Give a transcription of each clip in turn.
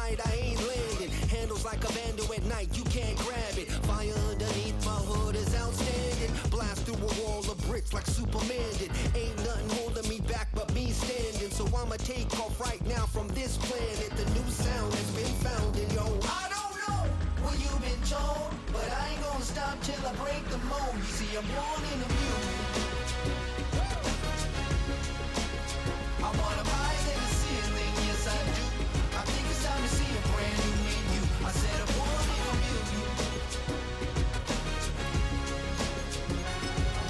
tonight, I ain't landing. Handles like a vandal at night, you can't grab it. Fire underneath my hood is outstanding. Blast through a wall of bricks like Superman did. Ain't nothing holding me back but me standing. So I'ma take off right now from this planet. The new sound has been found, and yo, I don't know what you've been told, but I ain't gonna stop till I break the mold. You see, I'm born in the music. I wanna rise in the ceiling, yes I do. I think it's time to see a brand new me and you. I said I'm born in the music.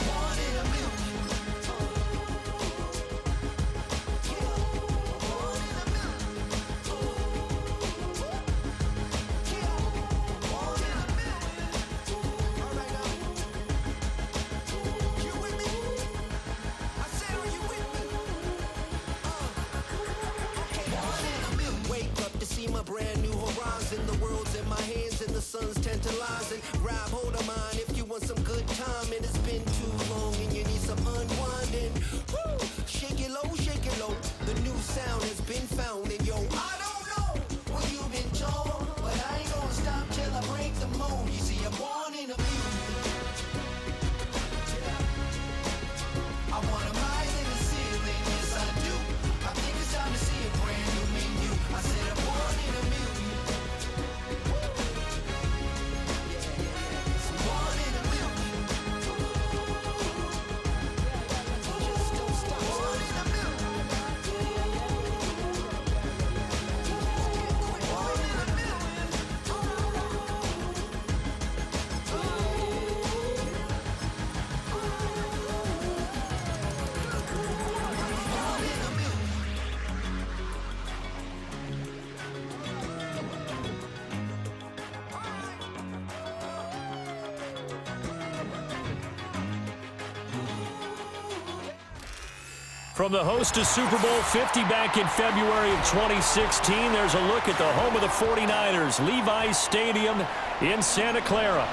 Born in the music. Born in the music. Born in the music. All right now. You with me? I said, are you with me? Wake up to see my brand new horizon. The world's in my hands and the sun's tantalizing. Grab hold of mine if you want some good time. And it's been too long and you need some unwinding. Woo! Shake it low, the new sound has been found. And yo, I don't know what you've been told, but I ain't gonna stop till I break the mold. You see, I'm born in a music. I wanna rise in the ceiling, yes I do. I think it's time to see a brand new me and you. I said I'm born in a million. Born in a million. Just don't stop. Born in a million. Born in a million. Born in a million. From the host to Super Bowl 50 back in February of 2016, there's a look at the home of the 49ers, Levi's Stadium in Santa Clara.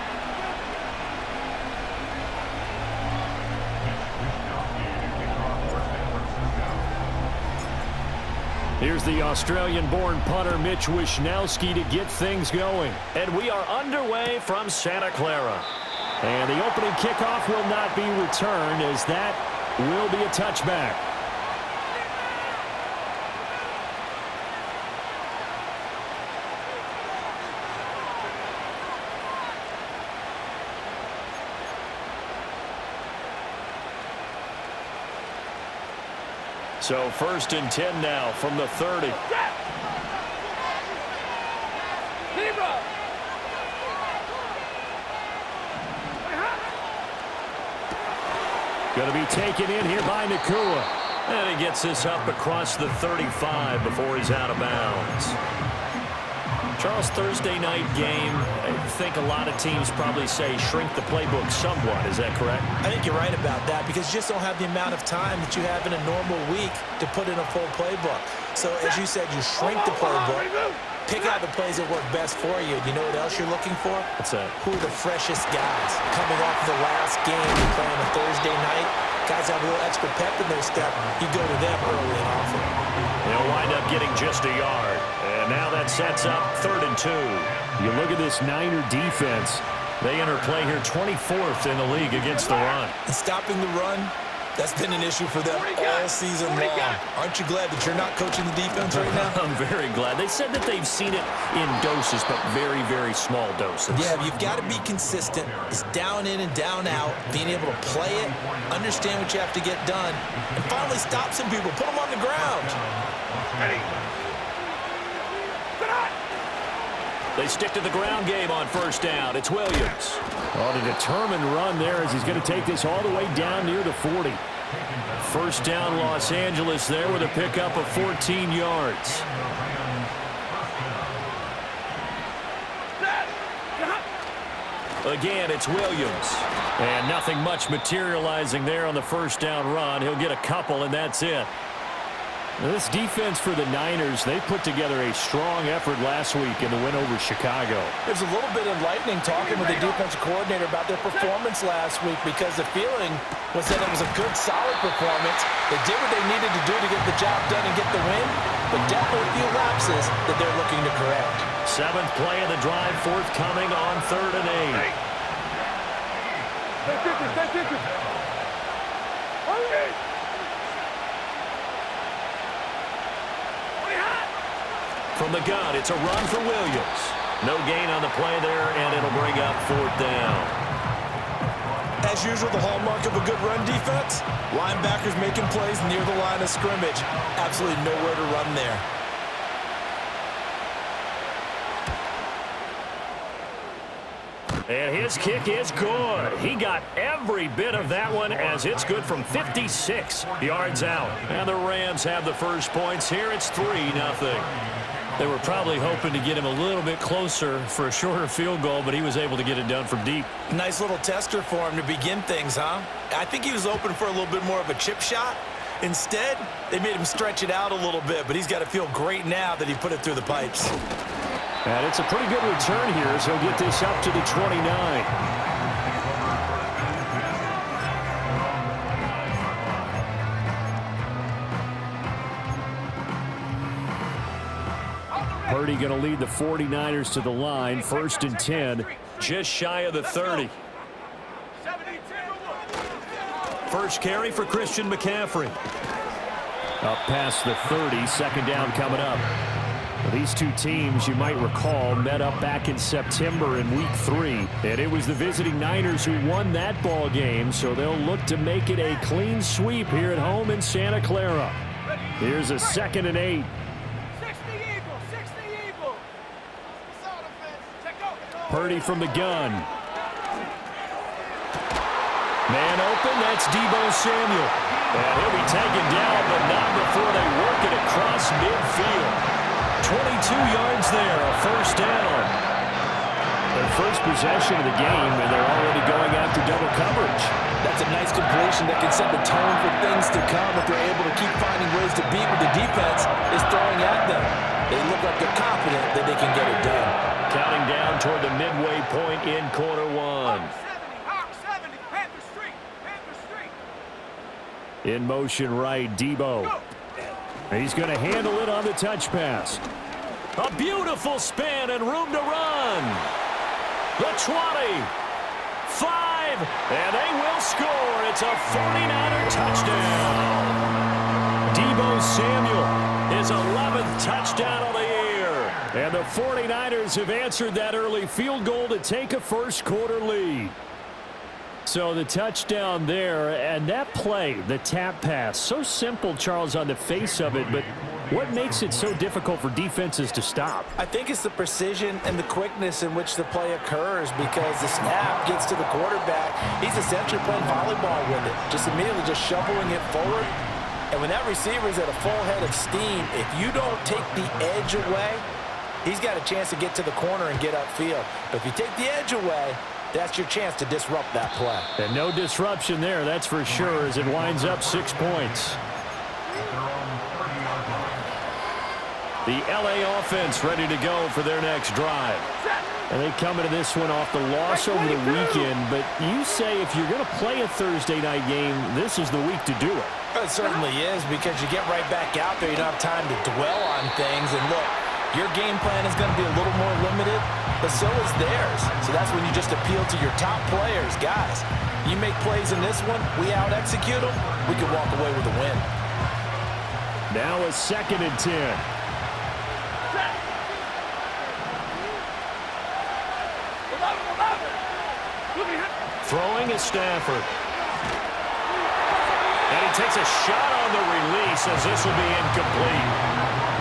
Here's the Australian-born punter Mitch Wishnowsky to get things going. And we are underway from Santa Clara. And the opening kickoff will not be returned, as that will be a touchback. So 1st and 10 now from the 30. Going to be taken in here by Nacua. And he gets this up across the 35 before he's out of bounds. Charles, Thursday night game, I think a lot of teams probably say shrink the playbook somewhat. Is that correct? I think you're right about that, because you just don't have the amount of time that you have in a normal week to put in a full playbook. So as you said, you shrink the playbook, pick out the plays that work best for you. You know what else you're looking for? What's that? Who are the freshest guys coming off the last game you play on a Thursday night? Guys have a little extra pep in their step. You go to them early and often. They'll wind up getting just a yard. And now that sets up 3rd and 2. You look at this Niner defense. They enter play here 24th in the league against the run. And stopping the run, that's been an issue for them all season long. Aren't you glad that you're not coaching the defense right now? I'm very glad. They said that they've seen it in doses, but very, very small doses. Yeah, you've got to be consistent. It's down in and down out, being able to play it, understand what you have to get done, and finally stop some people, put them on the ground. Ready. They stick to the ground game on 1st down. It's Williams. On a determined run there as he's going to take this all the way down near the 40. 1st down Los Angeles there with a pickup of 14 yards. Again, it's Williams. And nothing much materializing there on the 1st down run. He'll get a couple, and that's it. Now, this defense for the Niners, they put together a strong effort last week in the win over Chicago. It was a little bit enlightening talking with the defensive coordinator about their performance last week, because the feeling was that it was a good, solid performance. They did what they needed to do to get the job done and get the win, but definitely a few lapses that they're looking to correct. 7th play of the drive, forthcoming on 3rd and 8. From the gun, it's a run for Williams. No gain on the play there, and it'll bring up 4th down. As usual, the hallmark of a good run defense, linebackers making plays near the line of scrimmage. Absolutely nowhere to run there. And his kick is good. He got every bit of that one as it's good from 56 yards out. And the Rams have the first points here. It's 3-0. They were probably hoping to get him a little bit closer for a shorter field goal, but he was able to get it done from deep. Nice little tester for him to begin things, huh? I think he was open for a little bit more of a chip shot. Instead, they made him stretch it out a little bit, but he's got to feel great now that he put it through the pipes. And it's a pretty good return here as he'll get this up to the 29. Purdy going to lead the 49ers to the line. 1st and 10, just shy of the 30. First carry for Christian McCaffrey. Up past the 30, 2nd down coming up. These two teams, you might recall, met up back in September in Week 3. And it was the visiting Niners who won that ball game, so they'll look to make it a clean sweep here at home in Santa Clara. Here's a 2nd and 8. Purdy from the gun. Man open, that's Deebo Samuel. And he'll be taken down, but not before they work it across midfield. 22 yards there, a 1st down. Their first possession of the game, and they're already going after double coverage. That's a nice completion that can set the tone for things to come if they're able to keep finding ways to beat what the defense is throwing at them. They look like they're confident that they can get it done. Counting down toward the midway point in quarter 1. In motion right, Deebo. He's going to handle it on the touch pass. A beautiful spin and room to run. The 20. 5. And they will score. It's a 49er touchdown. Deebo Samuel, his 11th touchdown of the year. And the 49ers have answered that early field goal to take a first quarter lead. So the touchdown there, and that play, the tap pass, so simple, Charles, on the face of it, but what makes it so difficult for defenses to stop? I think it's the precision and the quickness in which the play occurs because the snap gets to the quarterback. He's essentially playing volleyball with it, just immediately just shoveling it forward. And when that receiver's at a full head of steam, if you don't take the edge away, he's got a chance to get to the corner and get upfield. But if you take the edge away, that's your chance to disrupt that play. And no disruption there, that's for sure, as it winds up 6 points. The LA offense ready to go for their next drive. And they come into this one off the loss over the weekend, but you say if you're going to play a Thursday night game, this is the week to do it. It certainly is, because you get right back out there. You don't have time to dwell on things. And look, your game plan is going to be a little more limited, but so is theirs. So that's when you just appeal to your top players. Guys, you make plays in this one, we out-execute them, we can walk away with a win. Now a 2nd and 10. Throwing is Stafford. And he takes a shot on the release as this will be incomplete.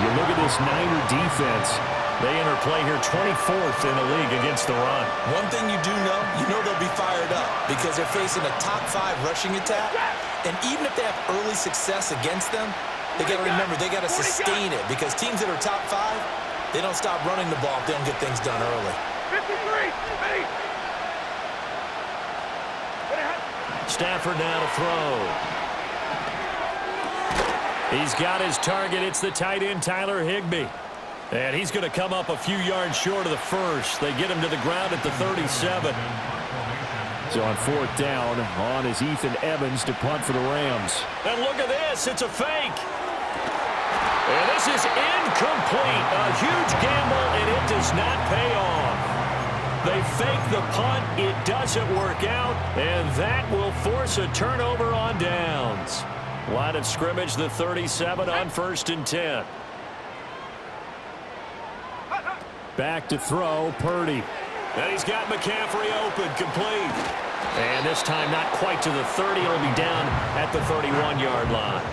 You look at this Niner defense. They enter play here 24th in the league against the run. One thing you do know, they'll be fired up because they're facing a top 5 rushing attack. And even if they have early success against them, they got to remember they got to sustain it because teams that are top 5, they don't stop running the ball if they don't get things done early. 53, Stafford now to throw. He's got his target. It's the tight end, Tyler Higbee. And he's going to come up a few yards short of the first. They get him to the ground at the 37. So on 4th down, on is Ethan Evans to punt for the Rams. And look at this. It's a fake. And this is incomplete. A huge gamble, and it does not pay off. They fake the punt. It doesn't work out, and that will force a turnover on downs. Line of scrimmage, the 37 on 1st and 10. Back to throw, Purdy. And he's got McCaffrey open, complete. And this time not quite to the 30. It'll be down at the 31-yard line.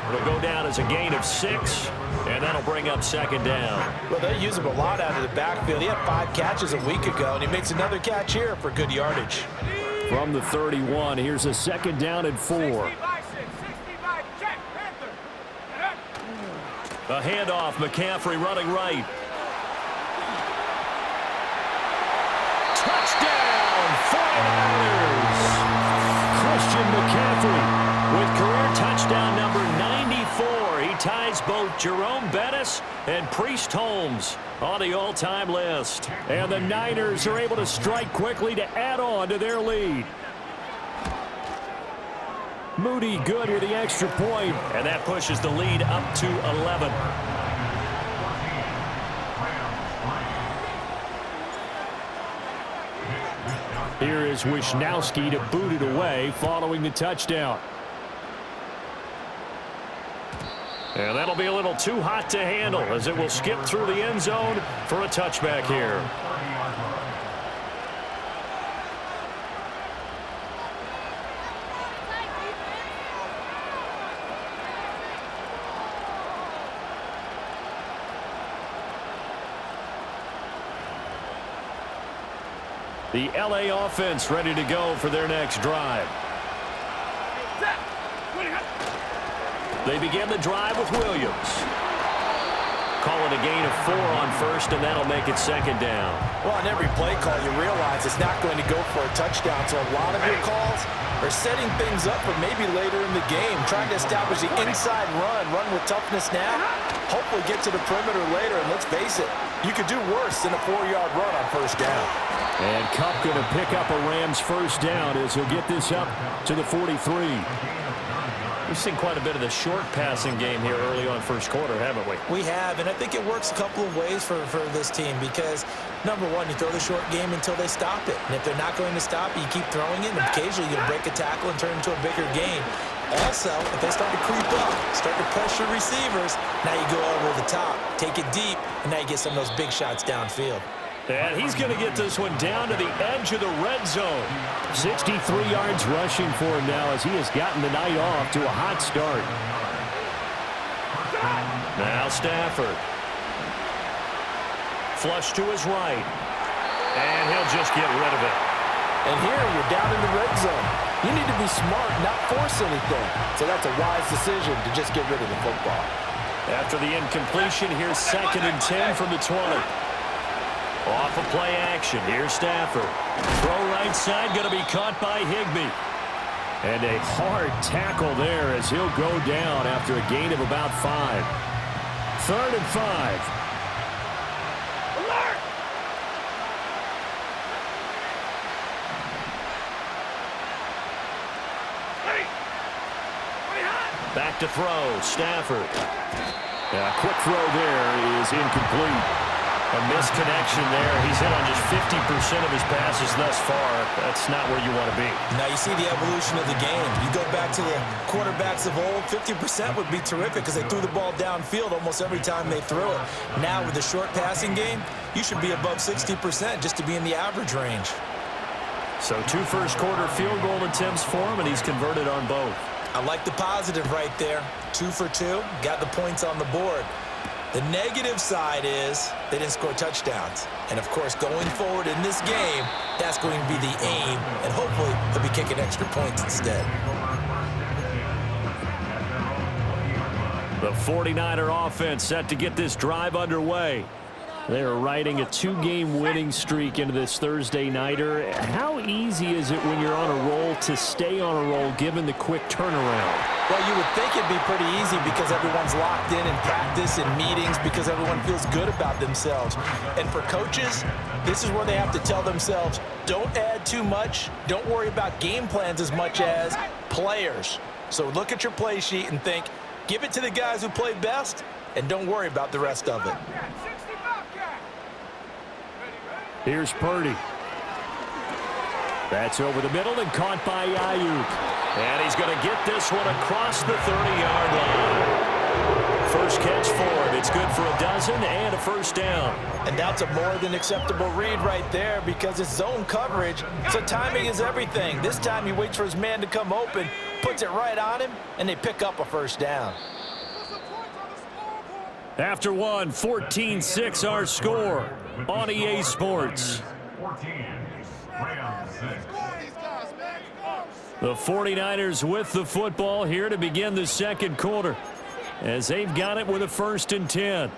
It'll go down as a gain of 6, and that'll bring up 2nd down. Well, they use him a lot out of the backfield. He had 5 catches a week ago, and he makes another catch here for good yardage. From the 31, here's a 2nd down and 4. A handoff, McCaffrey running right. Touchdown, 49ers! Christian McCaffrey with career touchdown number 94. He ties both Jerome Bettis and Priest Holmes on the all-time list. And the Niners are able to strike quickly to add on to their lead. Moody good with the extra point, and that pushes the lead up to 11. Here is Wisnowski to boot it away following the touchdown. And that'll be a little too hot to handle as it will skip through the end zone for a touchback here. The LA offense ready to go for their next drive. They begin the drive with Williams. Call it a gain of 4 on 1st, and that'll make it 2nd down. Well, on every play call, you realize it's not going to go for a touchdown, so a lot of your calls are setting things up for maybe later in the game, trying to establish the inside run with toughness now, hopefully get to the perimeter later, and let's face it, you could do worse than a 4-yard run on 1st down. And Kupp going to pick up a Rams 1st down as he'll get this up to the 43. We've seen quite a bit of the short passing game here early on 1st quarter, haven't we? We have, and I think it works a couple of ways for this team because, number one, you throw the short game until they stop it. And if they're not going to stop it, you keep throwing it, and occasionally you'll break a tackle and turn it into a bigger game. Also, if they start to creep up, start to pressure receivers, now you go over the top, take it deep, and now you get some of those big shots downfield. And he's going to get this one down to the edge of the red zone. 63 yards rushing for him now as he has gotten the night off to a hot start. Now Stafford. Flush to his right. And he'll just get rid of it. And here you're down in the red zone. You need to be smart, not force anything. So that's a wise decision to just get rid of the football. After the incompletion, here's 2nd and 10 from the 20. Off of play action. Here's Stafford. Throw right side, going to be caught by Higbee. And a hard tackle there as he'll go down after a gain of about 5. 3rd and 5. Alert! Back to throw. Stafford. Quick throw there is incomplete. A misconnection there. He's hit on just 50% of his passes thus far. That's not where you want to be. Now you see the evolution of the game. You go back to the quarterbacks of old, 50% would be terrific because they threw the ball downfield almost every time they threw it. Now with the short passing game, you should be above 60% just to be in the average range. So 2 first-quarter field goal attempts for him, and he's converted on both. I like the positive right there. 2 for 2, got the points on the board. The negative side is they didn't score touchdowns. And, of course, going forward in this game, that's going to be the aim, and hopefully they'll be kicking extra points instead. The 49er offense set to get this drive underway. They're riding a 2-game winning streak into this Thursday nighter. How easy is it when you're on a roll to stay on a roll given the quick turnaround? Well, you would think it'd be pretty easy because everyone's locked in practice and meetings because everyone feels good about themselves. And for coaches, this is where they have to tell themselves, don't add too much. Don't worry about game plans as much as players. So look at your play sheet and think, give it to the guys who play best and don't worry about the rest of it. Here's Purdy. That's over the middle and caught by Ayuk. And he's going to get this one across the 30-yard line. First catch for him. It's good for a dozen and a first down. And that's a more than acceptable read right there because it's zone coverage, so timing is everything. This time he waits for his man to come open, puts it right on him, and they pick up a first down. After one, 14-6 our score on EA Sports. The 49ers with the football here to begin the second quarter as they've got it with a 1st and 10.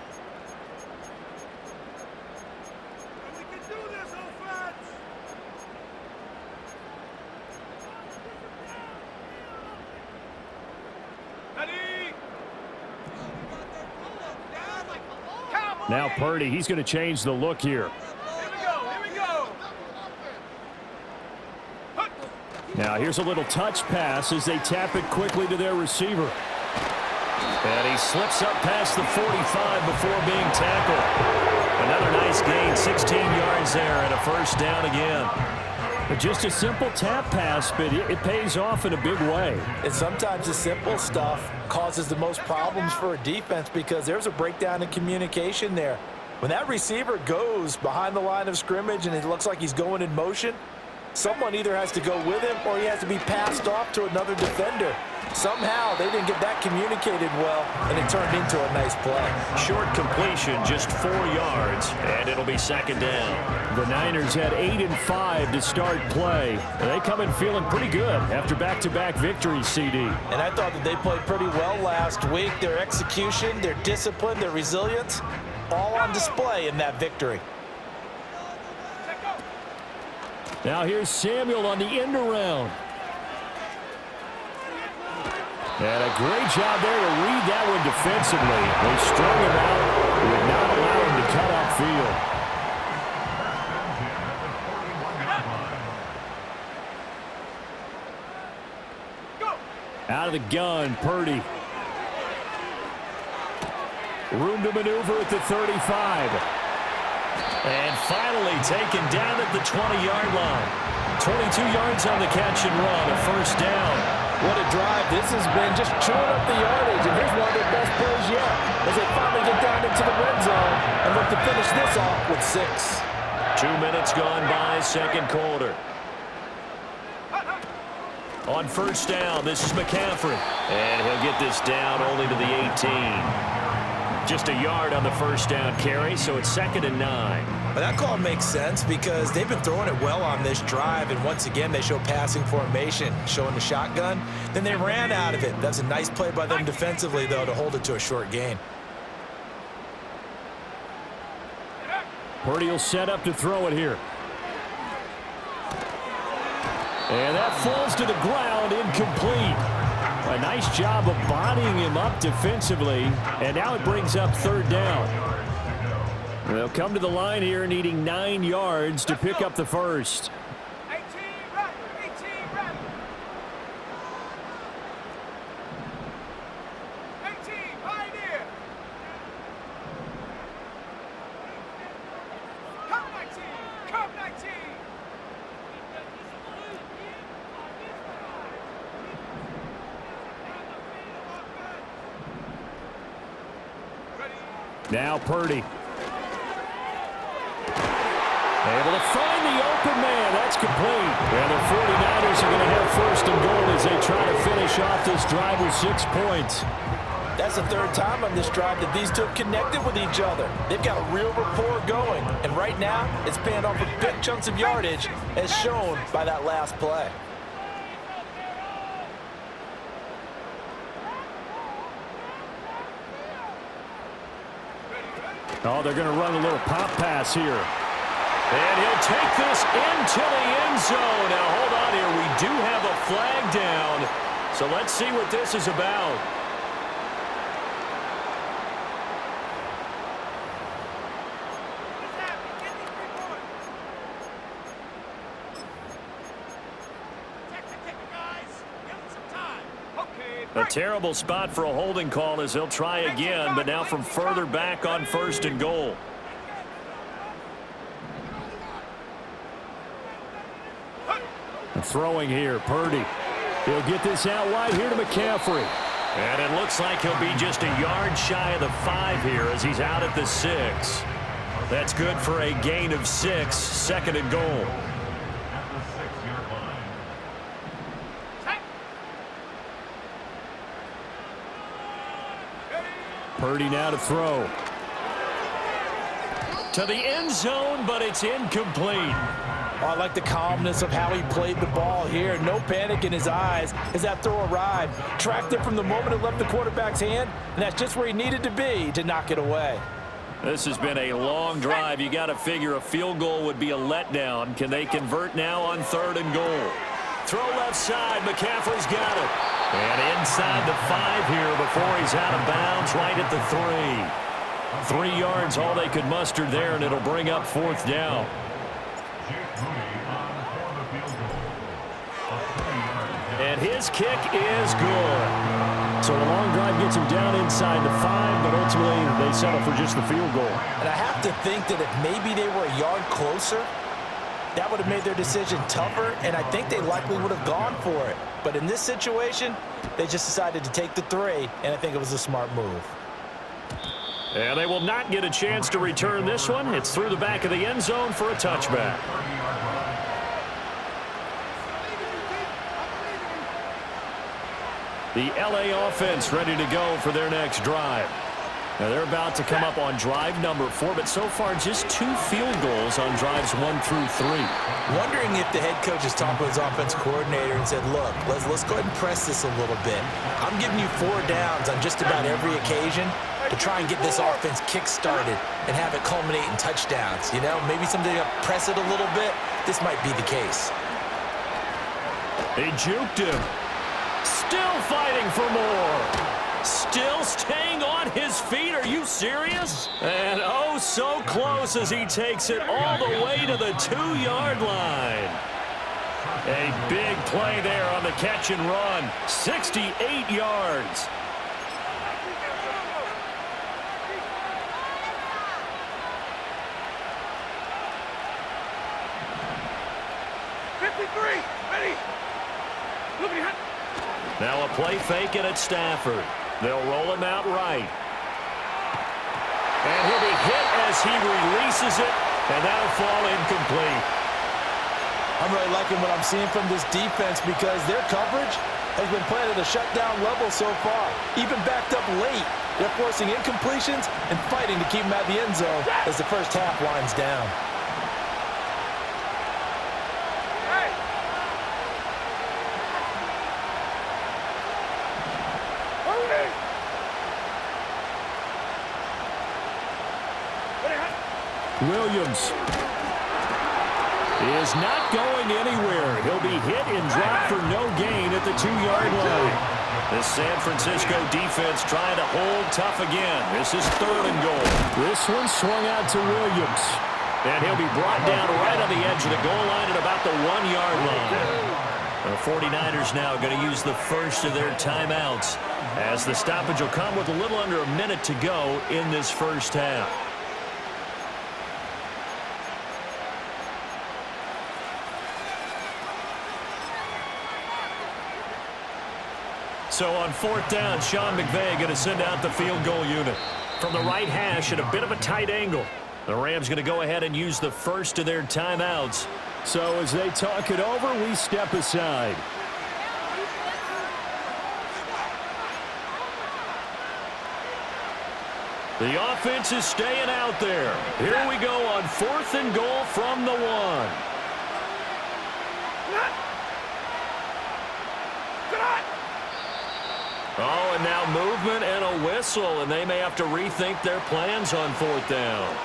Now Purdy, he's going to change the look here. Now here's a little touch pass as they tap it quickly to their receiver. And he slips up past the 45 before being tackled. Another nice gain, 16 yards there and a first down again. But just a simple tap pass, but it pays off in a big way. And sometimes the simple stuff causes the most problems for a defense because there's a breakdown in communication there. When that receiver goes behind the line of scrimmage and it looks like he's going in motion, someone either has to go with him or he has to be passed off to another defender. Somehow they didn't get that communicated well, and it turned into a nice play. Short completion, just 4 yards, and it'll be second down. The Niners had 8 and 5 to start play. They come in feeling pretty good after back-to-back victories, CD. And I thought that they played pretty well last week. Their execution, their discipline, their resilience, all on display in that victory. Now here's Samuel on the end around. And a great job there to read that one defensively. They strung him out, would not allow him to cut upfield. Out of the gun, Purdy. Room to maneuver at the 35. And finally taken down at the 20-yard line. 22 yards on the catch and run, a first down. What a drive. This has been just chewing up the yardage, and here's one of their best plays yet as they finally get down into the red zone and look to finish this off with 6. 2 minutes gone by, second quarter. On first down, this is McCaffrey. And he'll get this down only to the 18. Just a yard on the first down carry, so it's 2nd and 9. But that call makes sense because they've been throwing it well on this drive, and once again they show passing formation, showing the shotgun. Then they ran out of it. That's a nice play by them defensively, though, to hold it to a short gain. Purdy will set up to throw it here. And that falls to the ground, incomplete. A nice job of bodying him up defensively, and now it brings up 3rd down. They'll come to the line here needing 9 yards to pick up the first. 18 ready, 18 ready. 18 pioneer. Come 19, come 19. Now Purdy. Able to find the open man. That's complete. And the 49ers are going to have 1st and goal as they try to finish off this drive with 6 points. That's the 3rd time on this drive that these two have connected with each other. They've got a real rapport going. And right now, it's paying off with big chunks of yardage as shown by that last play. Oh, they're going to run a little pop pass here. And he'll take this into the end zone. Now, hold on here. We do have a flag down. So let's see what this is about. A terrible spot for a holding call as he'll try again, but now from further back on 1st and goal. Throwing here, Purdy. He'll get this out wide here to McCaffrey. And it looks like he'll be just a yard shy of the 5 here as he's out at the 6. That's good for a gain of 6, 2nd and goal. Purdy now to throw. To the end zone, but it's incomplete. Oh, I like the calmness of how he played the ball here. No panic in his eyes as that throw arrived. Tracked it from the moment it left the quarterback's hand, and that's just where he needed to be to knock it away. This has been a long drive. You got to figure a field goal would be a letdown. Can they convert now on 3rd and goal? Throw left side. McCaffrey's got it. And inside the 5 here before he's out of bounds right at the 3. 3 yards, all they could muster there, and it'll bring up 4th down. And his kick is good. So a long drive gets him down inside the 5, but ultimately they settle for just the field goal. And I have to think that if maybe they were a yard closer, that would have made their decision tougher, and I think they likely would have gone for it. But in this situation, they just decided to take the 3, and I think it was a smart move. And they will not get a chance to return this one. It's through the back of the end zone for a touchback. The LA offense ready to go for their next drive. Now they're about to come up on drive number 4, but so far just 2 field goals on drives 1 through 3. Wondering if the head coach has talked with his offense coordinator and said, look, let's go ahead and press this a little bit. I'm giving you 4 downs on just about every occasion to try and get this offense kick-started and have it culminate in touchdowns. You know, maybe someday to press it a little bit. This might be the case. They juked him. Still fighting for more. Still staying on his feet. Are you serious? And oh, so close as he takes it all the way to the 2-yard line. A big play there on the catch and run. 68 yards. Now a play fake and it's Stafford. They'll roll him out right. And he'll be hit as he releases it, and that'll fall incomplete. I'm really liking what I'm seeing from this defense because their coverage has been played at a shutdown level so far. Even backed up late, they're forcing incompletions and fighting to keep them out of the end zone as the first half winds down. Williams is not going anywhere. He'll be hit and dropped for no gain at the 2-yard line. The San Francisco defense trying to hold tough again. This is 3rd and goal. This one swung out to Williams. And he'll be brought down right on the edge of the goal line at about the 1-yard line. The 49ers now going to use the first of their timeouts as the stoppage will come with a little under a minute to go in this first half. So on 4th down, Sean McVay going to send out the field goal unit. From the right hash at a bit of a tight angle. The Rams going to go ahead and use the first of their timeouts. So as they talk it over, we step aside. The offense is staying out there. Here we go on 4th and goal from the 1. Oh, and now movement and a whistle, and they may have to rethink their plans on 4th down.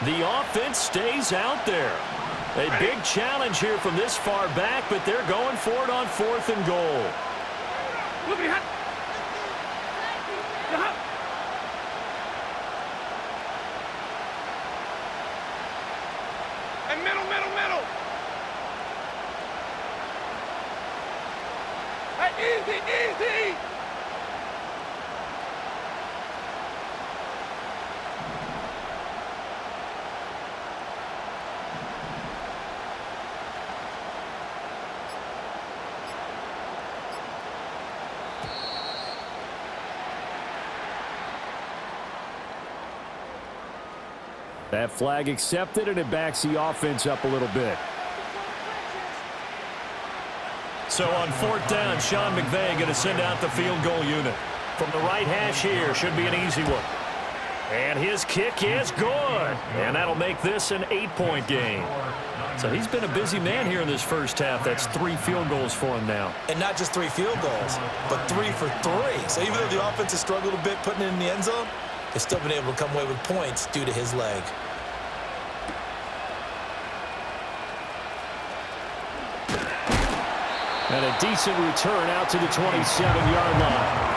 The offense stays out there. A big challenge here from this far back, but they're going for it on 4th and goal. Easy, easy. That flag accepted, and it backs the offense up a little bit. So on 4th down, Sean McVay going to send out the field goal unit. From the right hash here, should be an easy one. And his kick is good. And that'll make this an 8-point game. So he's been a busy man here in this first half. That's 3 field goals for him now. And not just 3 field goals, but 3 for 3. So even though the offense has struggled a bit putting it in the end zone, they've still been able to come away with points due to his leg. And a decent return out to the 27-yard line.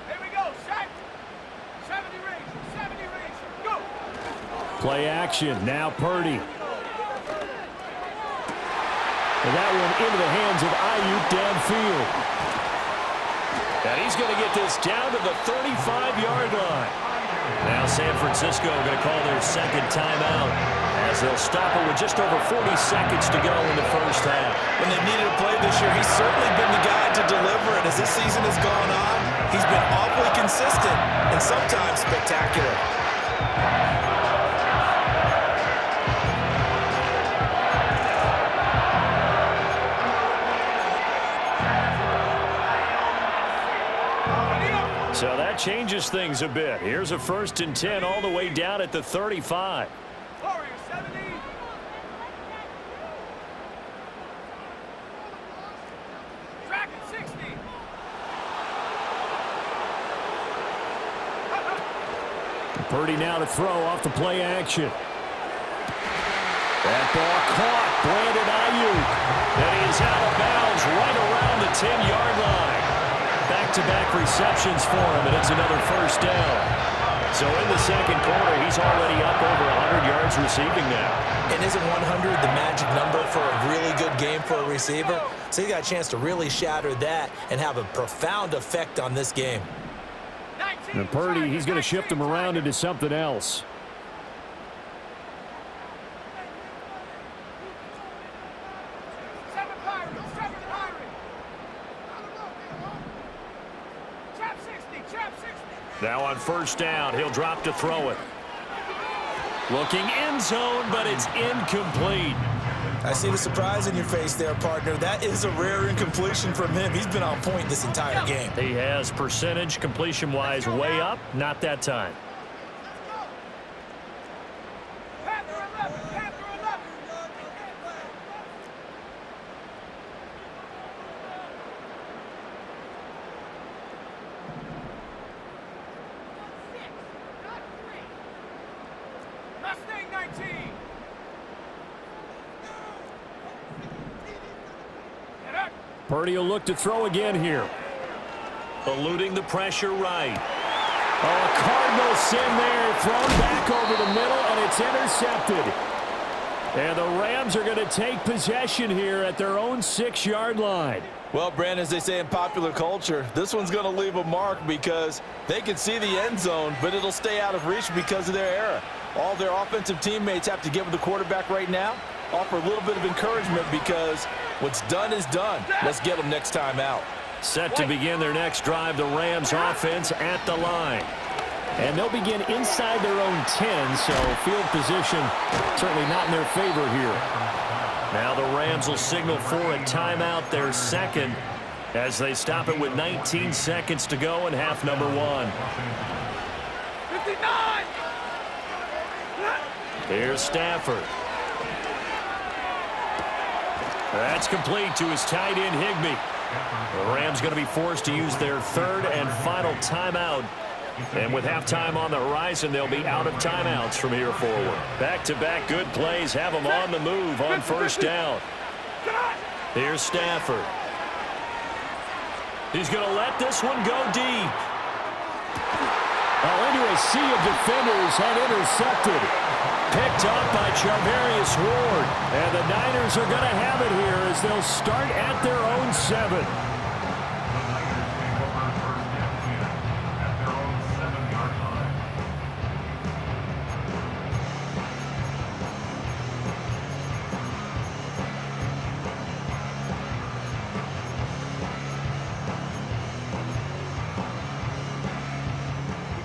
Here we go, set. 70 range, go. Play action, now Purdy. And that one into the hands of Ayuk downfield. And he's going to get this down to the 35-yard line. Now San Francisco going to call their second timeout as they'll stop it with just over 40 seconds to go in the first half. When they needed a play this year, he's certainly been the guy to deliver it. As this season has gone on, he's been awfully consistent and sometimes spectacular. So that changes things a bit. Here's a 1st and 10 all the way down at the 35. Warriors, 70. Track at 60. Purdy now to throw off the play action. That ball caught. Brandon Ayuk. And he is out of bounds right around the 10-yard line. Back-to-back receptions for him, and it's another 1st down. So in the second quarter, he's already up over 100 yards receiving now. And isn't 100 the magic number for a really good game for a receiver? So he got a chance to really shatter that and have a profound effect on this game. And Purdy, he's going to shift him around into something else. Now on 1st down, he'll drop to throw it. Looking end zone, but it's incomplete. I see the surprise in your face there, partner. That is a rare incompletion from him. He's been on point this entire game. He has percentage completion-wise way up, not that time. Purdy will look to throw again here. Eluding the pressure right. Oh, a Cardinal sin there, thrown back over the middle, and it's intercepted. And the Rams are going to take possession here at their own 6-yard line. Well, Brandon, as they say in popular culture, this one's going to leave a mark because they can see the end zone, but it'll stay out of reach because of their error. All their offensive teammates have to give the quarterback right now, offer a little bit of encouragement because what's done is done. Let's get them next time out. Set to begin their next drive, the Rams offense at the line. And they'll begin inside their own 10, so field position certainly not in their favor here. Now the Rams will signal for a timeout, their second, as they stop it with 19 seconds to go in half number 1. 59! Here's Stafford. That's complete to his tight end, Higbee. The Rams going to be forced to use their 3rd and final timeout. And with halftime on the horizon, they'll be out of timeouts from here forward. Back-to-back good plays have them on the move on 1st down. Here's Stafford. He's going to let this one go deep. ball into a sea of defenders and intercepted. Picked up by Charvarius Ward. And the Niners are going to have it here as they'll start at their own 7.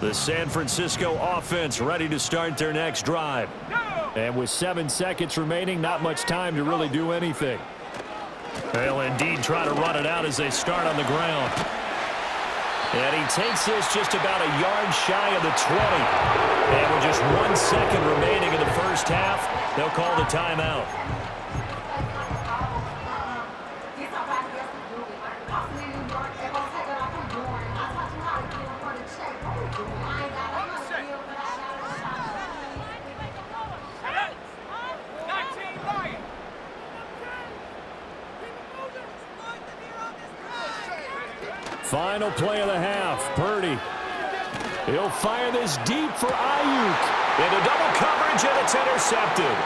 The San Francisco offense ready to start their next drive. And with 7 seconds remaining, not much time to really do anything. They'll indeed try to run it out as they start on the ground. And he takes this just about a yard shy of the 20. And with just 1 second remaining in the first half, they'll call the timeout. Final play of the half. Purdy. He'll fire this deep for Ayuk. Into double coverage, and it's intercepted.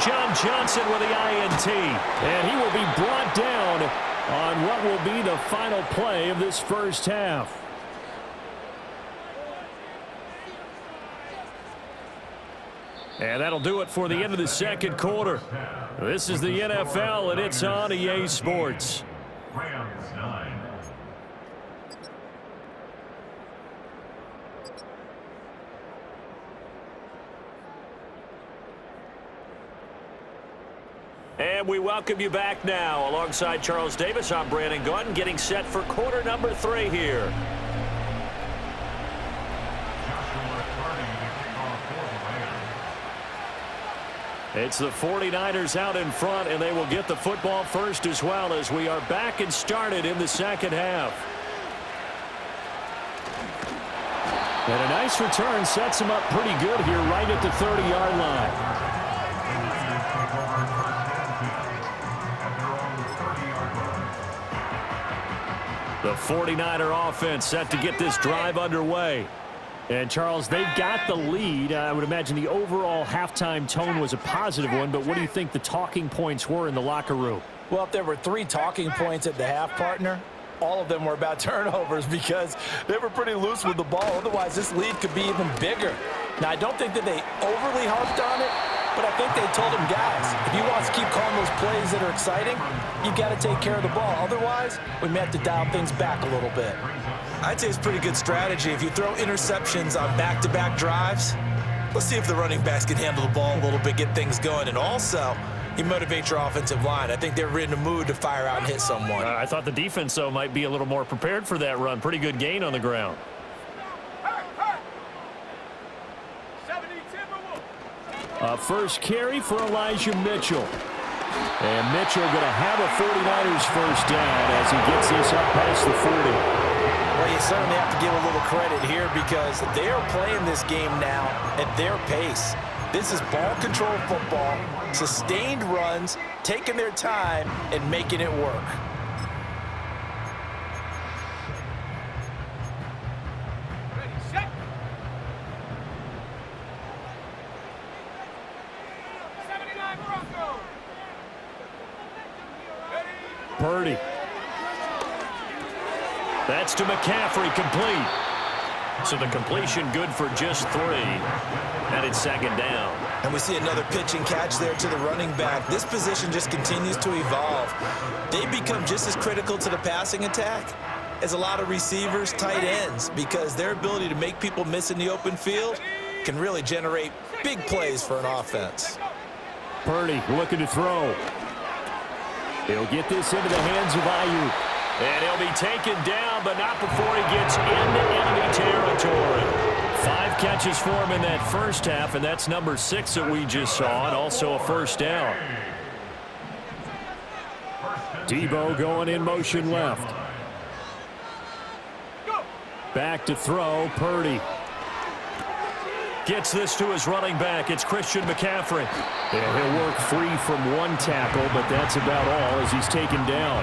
John Johnson with the INT. And he will be brought down on what will be the final play of this first half. And that'll do it for the end of the second quarter. This is the NFL, and it's on EA Sports. Rams 9. And we welcome you back now. Alongside Charles Davis, I'm Brandon Gaudin, getting set for quarter number 3 here. It's the 49ers out in front, and they will get the football first as well as we are back and started in the second half. And a nice return sets him up pretty good here right at the 30-yard line. The 49er offense set to get this drive underway. And, Charles, they've got the lead. I would imagine the overall halftime tone was a positive one, but what do you think the talking points were in the locker room? Well, if there were 3 talking points at the half, partner, all of them were about turnovers because they were pretty loose with the ball. Otherwise, this lead could be even bigger. Now, I don't think that they overly harped on it, but I think they told him, guys, if you want to keep calling those plays that are exciting, you've got to take care of the ball. Otherwise, we may have to dial things back a little bit. I'd say it's pretty good strategy. If you throw interceptions on back-to-back drives, let's see if the running backs can handle the ball a little bit, get things going. And also, you motivate your offensive line. I think they're in the mood to fire out and hit someone. I thought the defense, though, might be a little more prepared for that run. Pretty good gain on the ground. First carry for Elijah Mitchell. And Mitchell going to have a 49ers first down as he gets this up past the 40. Well, you certainly have to give a little credit here because they are playing this game now at their pace. This is ball control football, sustained runs, taking their time, and making it work. Ready, set. 79 Bronco. Ready. Purdy. That's to McCaffrey, complete. So the completion good for just 3. And it's second down. And we see another pitch and catch there to the running back. This position just continues to evolve. They become just as critical to the passing attack as a lot of receivers, tight ends, because their ability to make people miss in the open field can really generate big plays for an offense. Purdy looking to throw. He'll get this into the hands of Ayuk. And he'll be taken down, but not before he gets into enemy territory. 5 catches for him in that first half, and that's number 6 that we just saw, and also a first down. Debo going in motion left. Back to throw, Purdy. Gets this to his running back. It's Christian McCaffrey. And he'll work free from 1 tackle, but that's about all as he's taken down.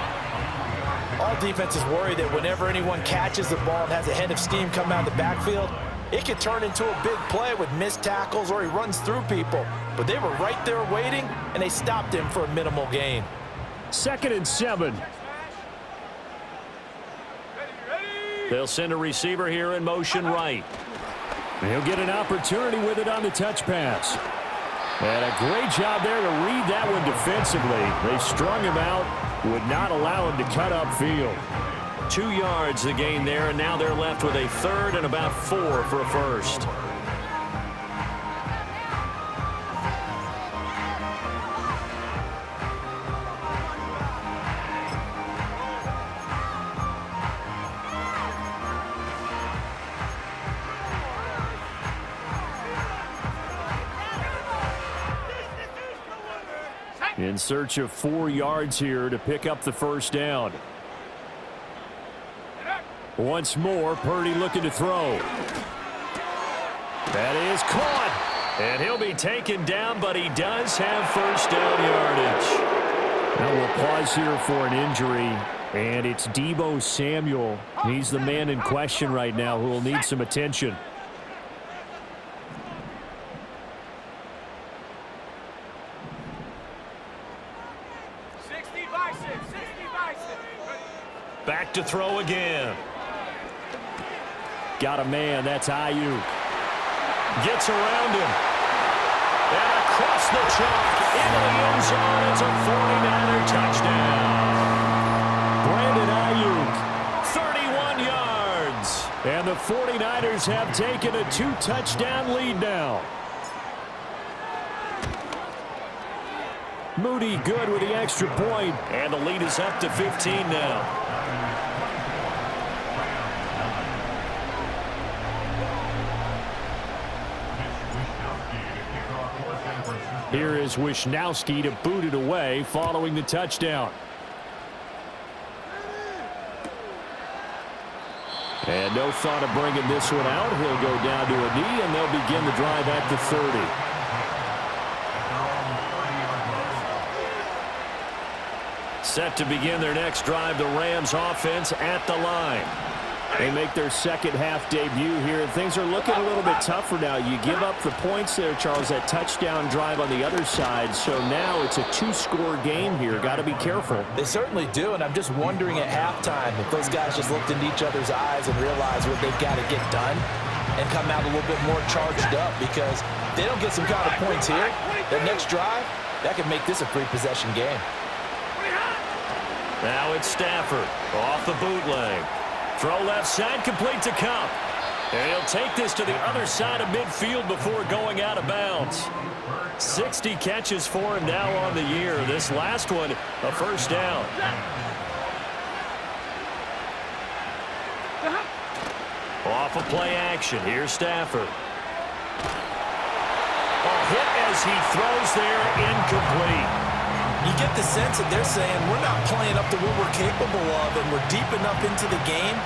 All defenses worry that whenever anyone catches the ball and has a head of steam come out of the backfield, It could turn into a big play with missed tackles or he runs through people. But they were right there waiting, and they stopped him for a minimal gain. 2nd and 7. They'll send a receiver here in motion right. He'll get an opportunity with it on the touch pass. And a great job there to read that one defensively. They strung him out, would not allow him to cut upfield. 2 yards the gain there, and now they're left with a 3rd and about 4 for a first. In search of 4 yards here to pick up the first down. Once more, Purdy looking to throw. That is caught. And he'll be taken down, but he does have first down yardage. Now we'll pause here for an injury, and it's Deebo Samuel. He's the man in question right now who will need some attention. Back to throw again. Got a man. That's Ayuk. Gets around him. And across the chalk into the end zone. It's a 49er touchdown. Brandon Ayuk, 31 yards. And the 49ers have taken a 2-touchdown lead now. Moody good with the extra point. And the lead is up to 15 now. Here is Wishnowsky to boot it away following the touchdown. And no thought of bringing this one out. He'll go down to a knee, and they'll begin the drive at the 30. Set to begin their next drive, the Rams offense at the line. They make their second half debut here, and things are looking a little bit tougher now. You give up the points there, Charles, that touchdown drive on the other side. So now it's a 2-score game here. Got to be careful. They certainly do, and I'm just wondering at halftime if those guys just looked into each other's eyes and realized what they've got to get done and come out a little bit more charged up, because if they don't get some kind of points here, their next drive, that could make this a 3-possession game. Now it's Stafford off the bootleg. Throw left side, complete to Kupp. And he'll take this to the other side of midfield before going out of bounds. 60 catches for him now on the year. This last one, a first down. Off of play action. Here's Stafford. A hit as he throws there, incomplete. You get the sense that they're saying we're not playing up to what we're capable of, and we're deep enough into the game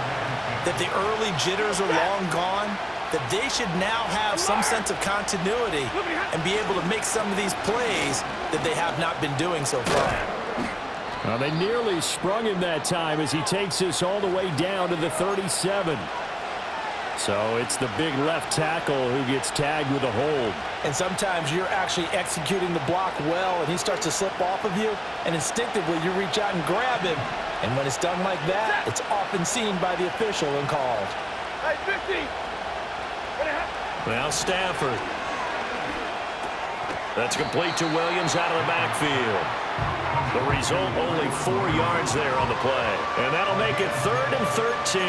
that the early jitters are long gone, that they should now have some sense of continuity and be able to make some of these plays that they have not been doing so far. Well, they nearly sprung him that time as he takes this all the way down to the 37. So it's the big left tackle who gets tagged with a hold. And sometimes you're actually executing the block well, and he starts to slip off of you, and instinctively you reach out and grab him. And when it's done like that, it's often seen by the official and called. Hey, 50. Now Stafford. That's complete to Williams out of the backfield. The result, only 4 yards there on the play. And that'll make it 3rd and 13.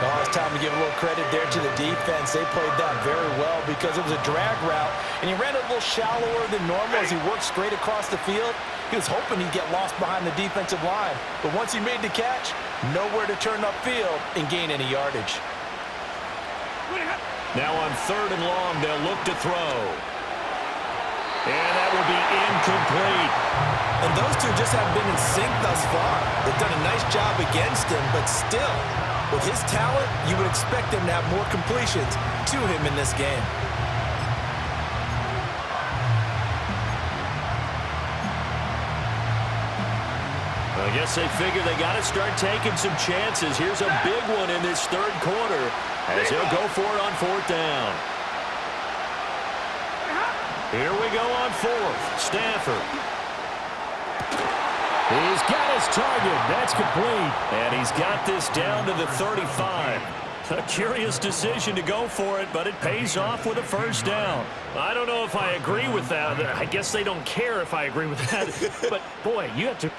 Oh, it's time to give a little credit there to the defense. They played that very well because it was a drag route, and he ran a little shallower than normal as he worked straight across the field. He was hoping he'd get lost behind the defensive line. But once he made the catch, nowhere to turn upfield and gain any yardage. Now on 3rd and long, they'll look to throw. And that will be incomplete. And those two just haven't been in sync thus far. They've done a nice job against him, but still, with his talent, you would expect him to have more completions to him in this game. I guess they figure they got to start taking some chances. Here's a big one in this third quarter as he'll go for it on fourth down. Here we go on fourth. Stafford. He's got his target. That's complete. And he's got this down to the 35. A curious decision to go for it, but it pays off with a first down. I don't know if I agree with that. I guess they don't care if I agree with that. But, boy, you have to...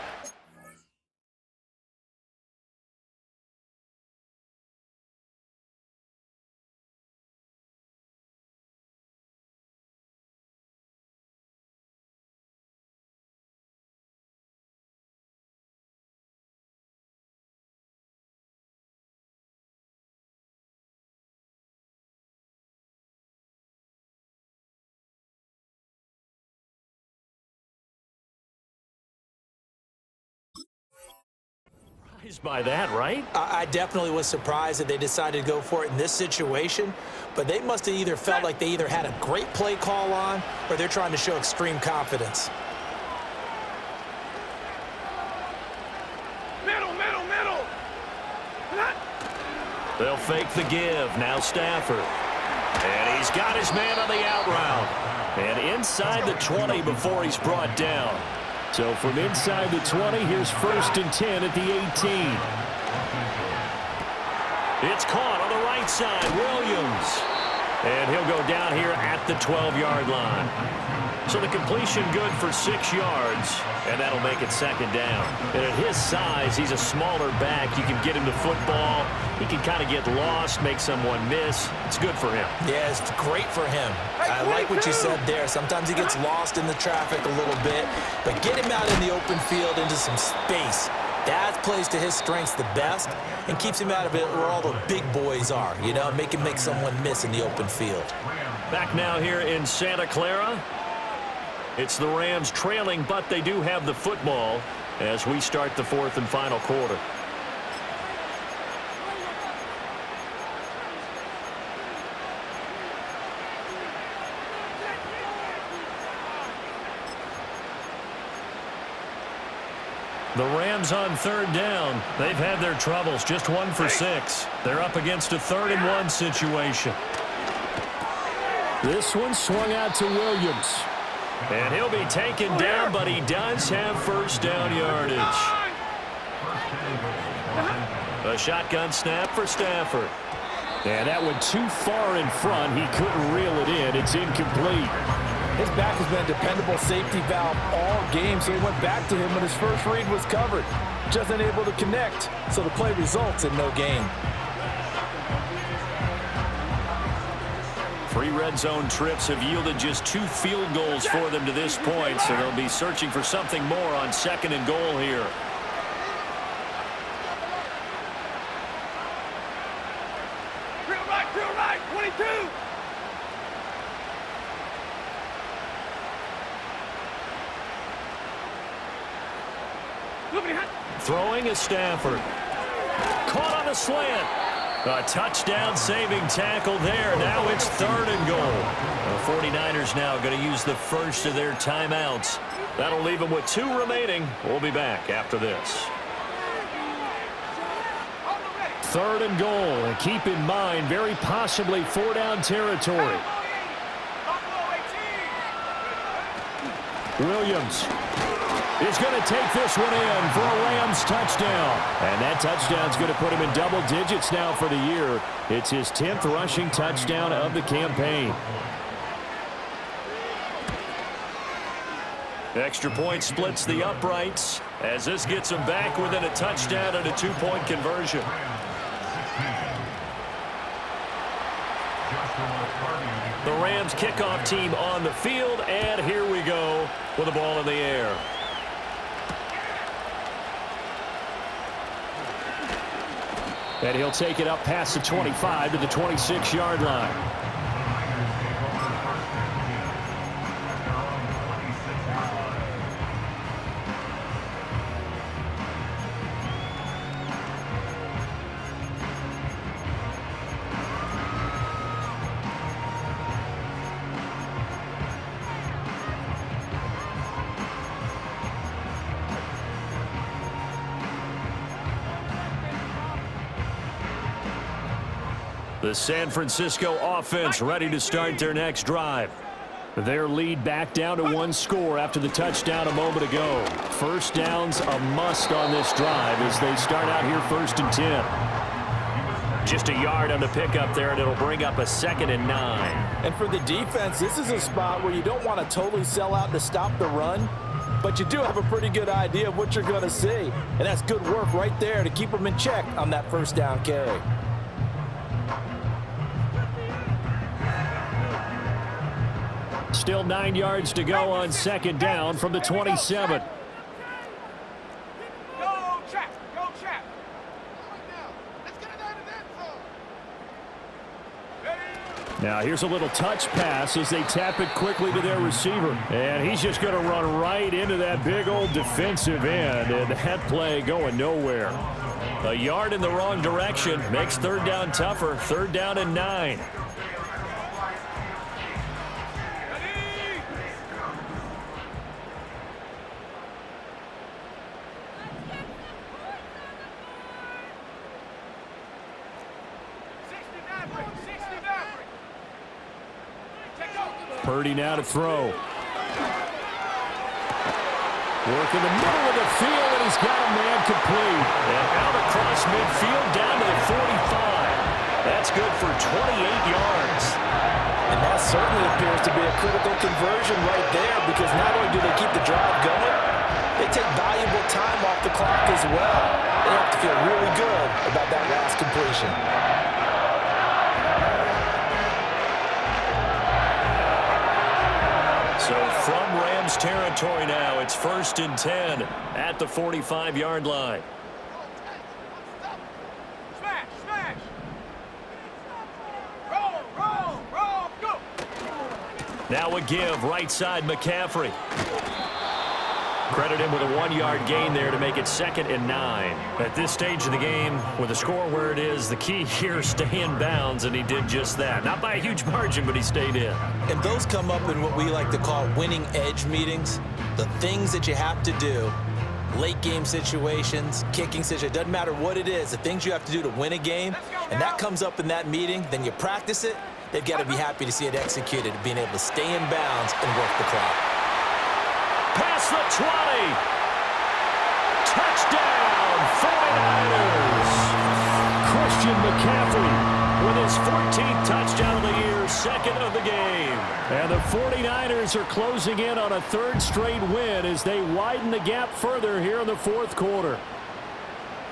by that, right? I definitely was surprised that they decided to go for it in this situation, but they must have either felt like they either had a great play call on or they're trying to show extreme confidence. Middle, middle, middle. They'll fake the give. Now Stafford. And he's got his man on the out route. And inside the 20 before he's brought down. So from inside the 20, here's 1st and 10 at the 18. It's caught on the right side. Williams. And he'll go down here at the 12-yard line. So the completion good for 6 yards, and that'll make it second down. And at his size, he's a smaller back. You can get him the football. He can kind of get lost, make someone miss. It's good for him. Yeah, it's great for him. I like what you said there. Sometimes he gets lost in the traffic a little bit, but get him out in the open field into some space. That plays to his strengths the best and keeps him out of it where all the big boys are, you know, make him make someone miss in the open field. Back now here in Santa Clara. It's the Rams trailing, but they do have the football as we start the fourth and final quarter. The Rams on third down. They've had their troubles, just 1 for 6. They're up against a 3rd-and-1 situation. This one swung out to Williams. And he'll be taken down, but he does have first down yardage. A shotgun snap for Stafford. And that went too far in front. He couldn't reel it in. It's incomplete. His back has been a dependable safety valve all game, so he went back to him when his first read was covered. Just unable to connect, so the play results in no gain. 3 red zone trips have yielded just 2 field goals for them to this point, so they'll be searching for something more on 2nd and goal here. Drill right, 22. Throwing is Stafford. Caught on the slant. A touchdown-saving tackle there. Now it's 3rd and goal. The 49ers now going to use the first of their timeouts. That'll leave them with 2 remaining. We'll be back after this. 3rd and goal. And keep in mind, very possibly 4-down territory. Williams is going to take this one in for a Rams touchdown. And that touchdown's going to put him in double digits now for the year. It's his 10th rushing touchdown of the campaign. Extra point splits the uprights as this gets him back within a touchdown and a 2-point conversion. The Rams kickoff team on the field, and here we go with the ball in the air. And he'll take it up past the 25 to the 26-yard line. The San Francisco offense ready to start their next drive. Their lead back down to one score after the touchdown a moment ago. First down's a must on this drive as they start out here 1st and 10. Just a yard on the pickup there, and it'll bring up a 2nd and 9. And for the defense, this is a spot where you don't want to totally sell out to stop the run, but you do have a pretty good idea of what you're going to see. And that's good work right there to keep them in check on that first down carry. Still 9 yards to go on 2nd down from the 27. Go, Chap. Go, Chap. Now here's a little touch pass as they tap it quickly to their receiver. And he's just going to run right into that big old defensive end. And that play going nowhere. A yard in the wrong direction makes 3rd down tougher. 3rd down and 9. Purdy now to throw. Work in the middle of the field, and he's got a man complete. And out across midfield down to the 45. That's good for 28 yards. And that certainly appears to be a critical conversion right there, because not only do they keep the drive going, they take valuable time off the clock as well. They have to feel really good about that last completion. So from Rams territory now, it's 1st and 10 at the 45-yard line. Smash, smash. Roll, roll, roll, go. Now a give, right side McCaffrey. Credit him with a 1-yard gain there to make it 2nd and 9. At this stage of the game, with the score where it is, the key here, stay in bounds, and he did just that. Not by a huge margin, but he stayed in. And those come up in what we like to call winning edge meetings. The things that you have to do, late game situations, kicking situations, doesn't matter what it is, the things you have to do to win a game, and that comes up in that meeting, then you practice it, they've got to be happy to see it executed, being able to stay in bounds and work the clock. Past the 20. Touchdown, 49ers. Christian McCaffrey With his 14th touchdown of the year, 2nd of the game. And the 49ers are closing in on a 3rd straight win as they widen the gap further here in the 4th quarter.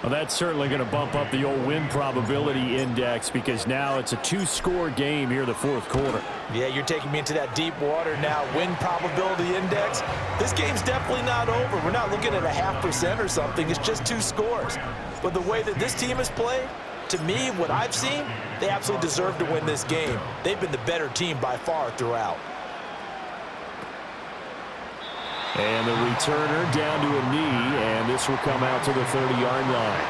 Well, that's certainly going to bump up the old win probability index because now it's a 2-score game here in the 4th quarter. Yeah, you're taking me into that deep water now. Win probability index. This game's definitely not over. We're not looking at a 0.5% or something. It's just 2 scores. But the way that this team has played, to me, what I've seen, they absolutely deserve to win this game. They've been the better team by far throughout. And the returner down to a knee, and this will come out to the 30-yard line.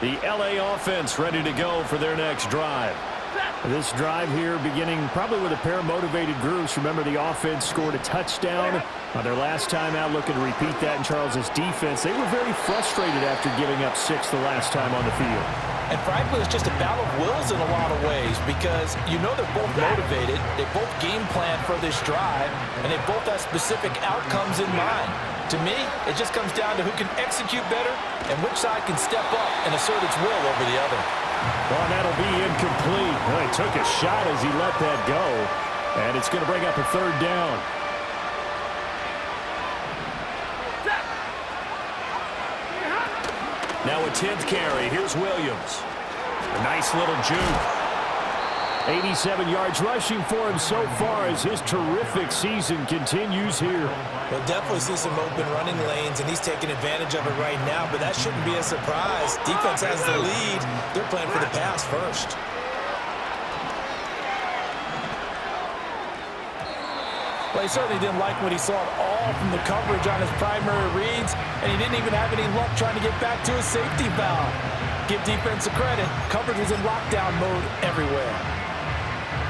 The LA offense ready to go for their next drive. This drive here beginning probably with a pair of motivated groups. Remember, the offense scored a touchdown on their last time out, looking to repeat that in Charles' defense. They were very frustrated after giving up 6 the last time on the field. And frankly, it's just a battle of wills in a lot of ways because you know they're both motivated, they both game plan for this drive, and they both have specific outcomes in mind. To me, it just comes down to who can execute better and which side can step up and assert its will over the other. Well, and that'll be incomplete. Well, he took a shot as he let that go, and it's going to bring up a 3rd down. Now a 10th carry. Here's Williams. A nice little juke. 87 yards rushing for him so far as his terrific season continues here. We'll definitely see some open running lanes, and he's taking advantage of it right now, but that shouldn't be a surprise. Defense has the lead. They're playing for the pass first. Well, he certainly didn't like what he saw at all from the coverage on his primary reads, and he didn't even have any luck trying to get back to his safety valve. Give defense a credit. Coverage was in lockdown mode everywhere.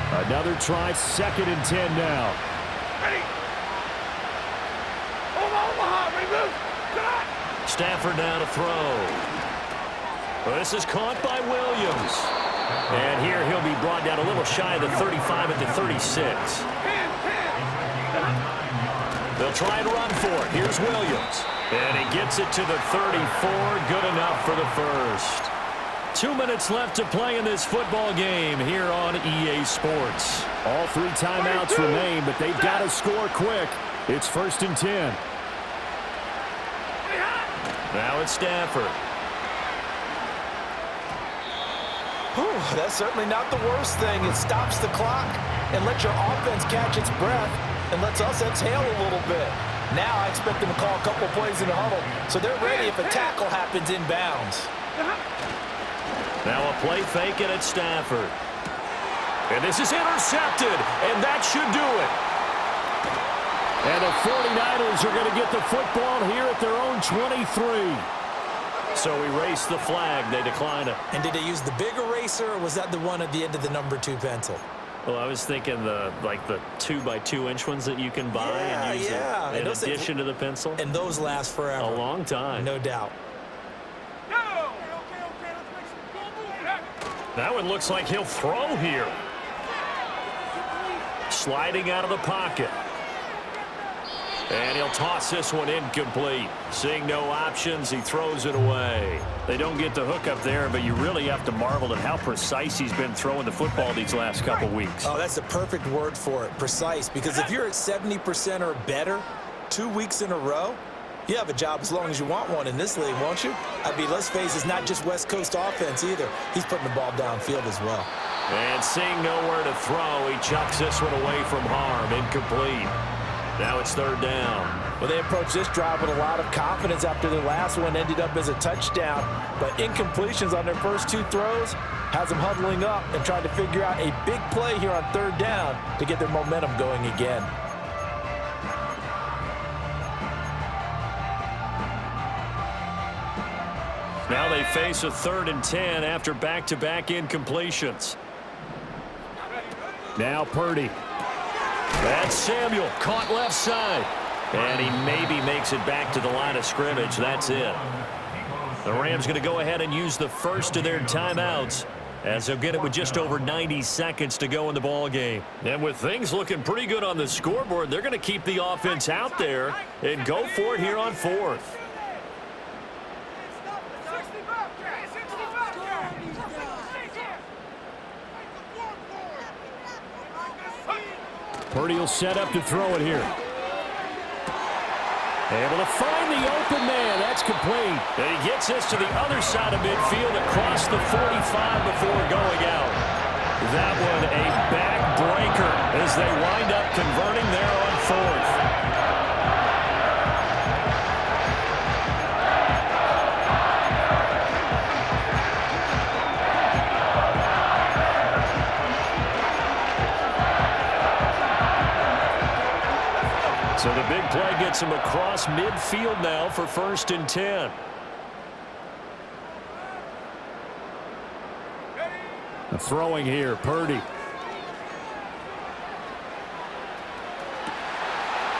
Another try, 2nd and 10 now. Ready. Omaha, remove. Stafford now to throw. Well, this is caught by Williams. And here he'll be brought down a little shy of the 35 at the 36. They'll try and run for it. Here's Williams. And he gets it to the 34. Good enough for the first. 2 minutes left to play in this football game here on EA Sports. All 3 timeouts remain, but they've got to score quick. It's 1st and 10. Now it's Stafford. That's certainly not the worst thing. It stops the clock and lets your offense catch its breath and lets us exhale a little bit. Now I expect them to call a couple plays in the huddle, so they're ready if a tackle happens inbounds. Now a play fake and it's Stafford. And this is intercepted, and that should do it. And the 49ers are going to get the football here at their own 23. So erase the flag. They decline it. And did they use the big eraser, or was that the one at the end of the number 2 pencil? Well, I was thinking the 2x2-inch ones that you can buy and use in addition to the pencil. And those last forever. A long time. No doubt. That one looks like he'll throw here. Sliding out of the pocket. And he'll toss this one incomplete. Seeing no options, he throws it away. They don't get the hook up there, but you really have to marvel at how precise he's been throwing the football these last couple weeks. Oh, that's the perfect word for it, precise. Because if you're at 70% or better 2 weeks in a row, you have a job as long as you want one in this league, won't you? I mean, let's face it, it's not just West Coast offense either. He's putting the ball downfield as well. And seeing nowhere to throw, he chucks this one away from harm. Incomplete. Now it's 3rd down. Well, they approached this drive with a lot of confidence after their last one ended up as a touchdown. But incompletions on their first 2 throws has them huddling up and trying to figure out a big play here on 3rd down to get their momentum going again. Now they face a 3rd and 10 after back-to-back incompletions. Now Purdy. That's Samuel, caught left side. And he maybe makes it back to the line of scrimmage. That's it. The Rams going to go ahead and use the first of their timeouts, as they'll get it with just over 90 seconds to go in the ball game. And with things looking pretty good on the scoreboard, they're going to keep the offense out there and go for it here on 4th. Purdy will set up to throw it here. Able to find the open man. That's complete. And he gets this to the other side of midfield across the 45 before going out. That one a backbreaker as they wind up converting there on 4th. So the big play gets him across midfield now for 1st and 10. Throwing here, Purdy.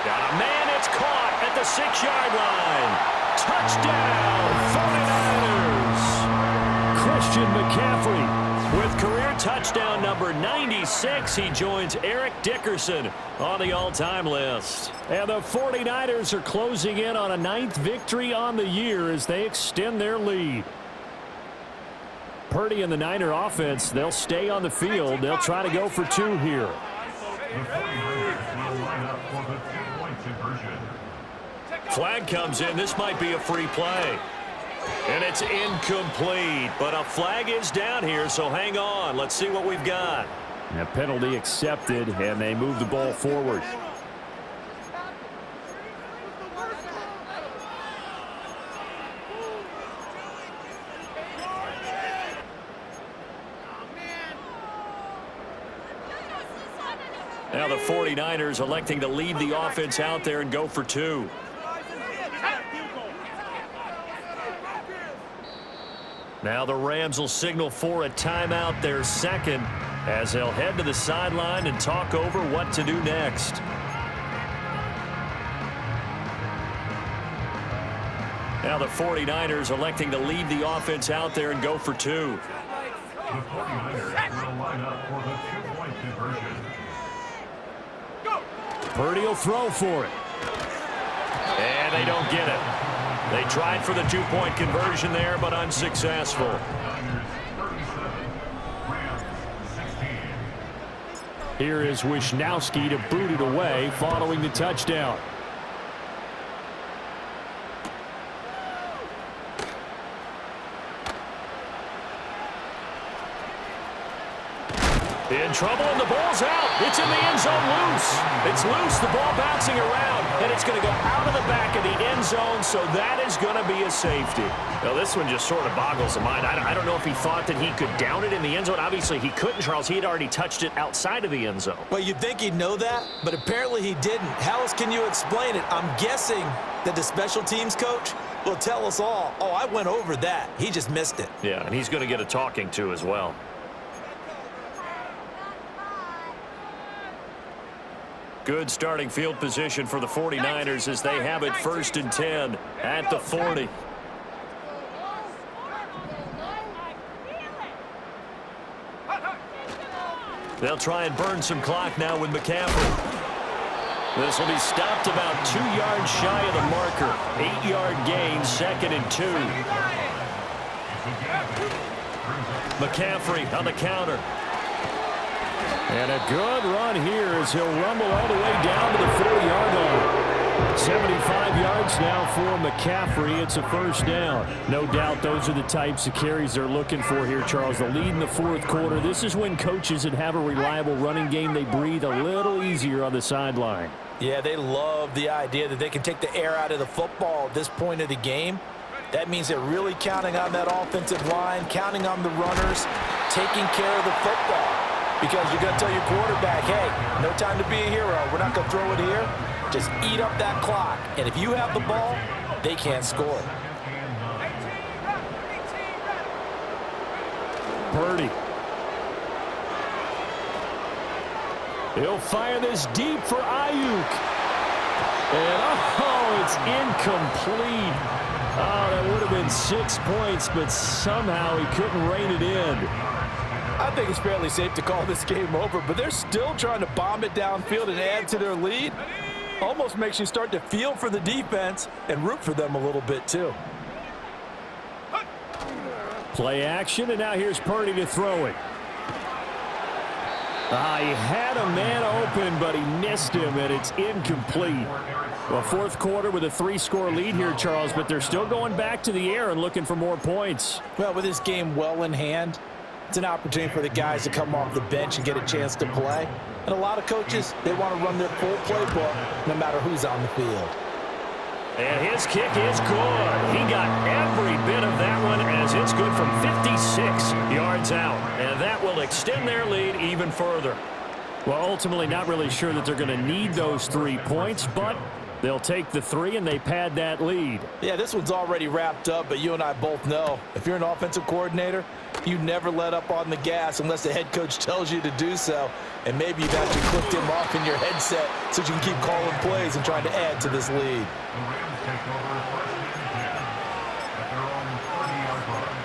Got a man, it's caught at the 6-yard line. Touchdown, 49ers. Christian McCaffrey. With career touchdown number 96, he joins Eric Dickerson on the all-time list. And the 49ers are closing in on a 9th victory on the year as they extend their lead. Purdy and the Niner offense, they'll stay on the field. They'll try to go for 2 here. The 49ers will line up for the 2-point conversion. Flag comes in. This might be a free play. And it's incomplete, but a flag is down here, so hang on. Let's see what we've got. A penalty accepted, and they move the ball forward. Now the 49ers electing to lead the offense out there and go for 2. Now the Rams will signal for a timeout, their 2nd, as they'll head to the sideline and talk over what to do next. Now the 49ers electing to leave the offense out there and go for two. The 49ers will line up for the two-point conversion. Purdy will throw for it. And they don't get it. They tried for the two-point conversion there, but unsuccessful. Niners 37, Rams 16. Here is Wisnowski to boot it away following the touchdown. In trouble, and the ball's out. It's in the end zone loose. It's loose, the ball bouncing around, and it's going to go out of the back of the end zone, so that is going to be a safety. Now, this one just sort of boggles the mind. I don't know if he thought that he could down it in the end zone. Obviously, he couldn't, Charles. He had already touched it outside of the end zone. Well, you'd think he'd know that, but apparently he didn't. How else can you explain it? I'm guessing that the special teams coach will tell us all, oh, I went over that. He just missed it. Yeah, and he's going to get a talking to as well. Good starting field position for the 49ers as they have it 1st and 10 at the 40. They'll try and burn some clock now with McCaffrey. This will be stopped about 2 yards shy of the marker. 8-yard gain, 2nd and 2. McCaffrey on the counter. And a good run here as he'll rumble all the way down to the 40-yard line. 75 yards now for McCaffrey. It's a 1st down. No doubt those are the types of carries they're looking for here, Charles. The lead in the 4th quarter. This is when coaches that have a reliable running game, they breathe a little easier on the sideline. Yeah, they love the idea that they can take the air out of the football at this point of the game. That means they're really counting on that offensive line, counting on the runners, taking care of the football. Because you're going to tell your quarterback, hey, no time to be a hero. We're not going to throw it here. Just eat up that clock. And if you have the ball, they can't score. Purdy. He'll fire this deep for Ayuk. And, oh, it's incomplete. Oh, that would have been 6 points, but somehow he couldn't rein it in. I think it's fairly safe to call this game over, but they're still trying to bomb it downfield and add to their lead. Almost makes you start to feel for the defense and root for them a little bit, too. Play action, and now here's Purdy to throw it. He had a man open, but he missed him, and it's incomplete. Well, 4th quarter with a 3-score lead here, Charles, but they're still going back to the air and looking for more points. Well, with this game well in hand, it's an opportunity for the guys to come off the bench and get a chance to play. And a lot of coaches, they want to run their full playbook no matter who's on the field. And his kick is good. He got every bit of that one as it's good from 56 yards out. And that will extend their lead even further. Well, ultimately not really sure that they're going to need those 3 points, but they'll take the 3 and they pad that lead. Yeah, this one's already wrapped up, but you and I both know if you're an offensive coordinator, you never let up on the gas unless the head coach tells you to do so. And maybe you've actually clicked him off in your headset so you can keep calling plays and trying to add to this lead. The Rams take over 1st and 10 at their own 30-yard line.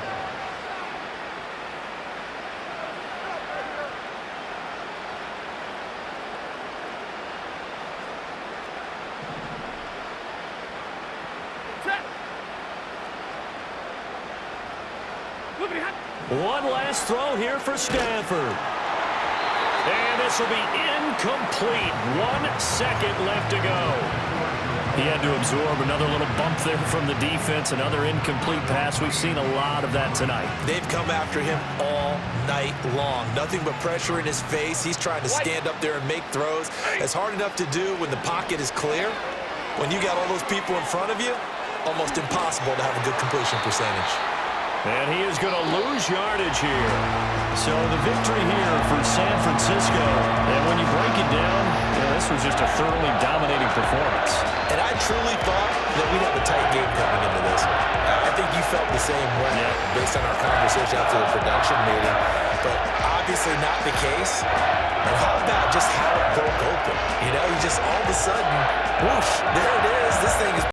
One last throw here for Stanford. And this will be incomplete. 1 second left to go. He had to absorb another little bump there from the defense. Another incomplete pass. We've seen a lot of that tonight. They've come after him all night long. Nothing but pressure in his face. He's trying to stand up there and make throws. It's hard enough to do when the pocket is clear. When you got all those people in front of you, almost impossible to have a good completion percentage. And he is going to lose yardage here. So the victory here for San Francisco. And when you break it down, this was just a thoroughly dominating performance. And I truly thought that we'd have a tight game coming into this. I think you felt the same way based on our conversation after the production meeting. But obviously not the case. And how about just how it broke open? You know, you just all of a sudden, whoosh, there it is. This thing is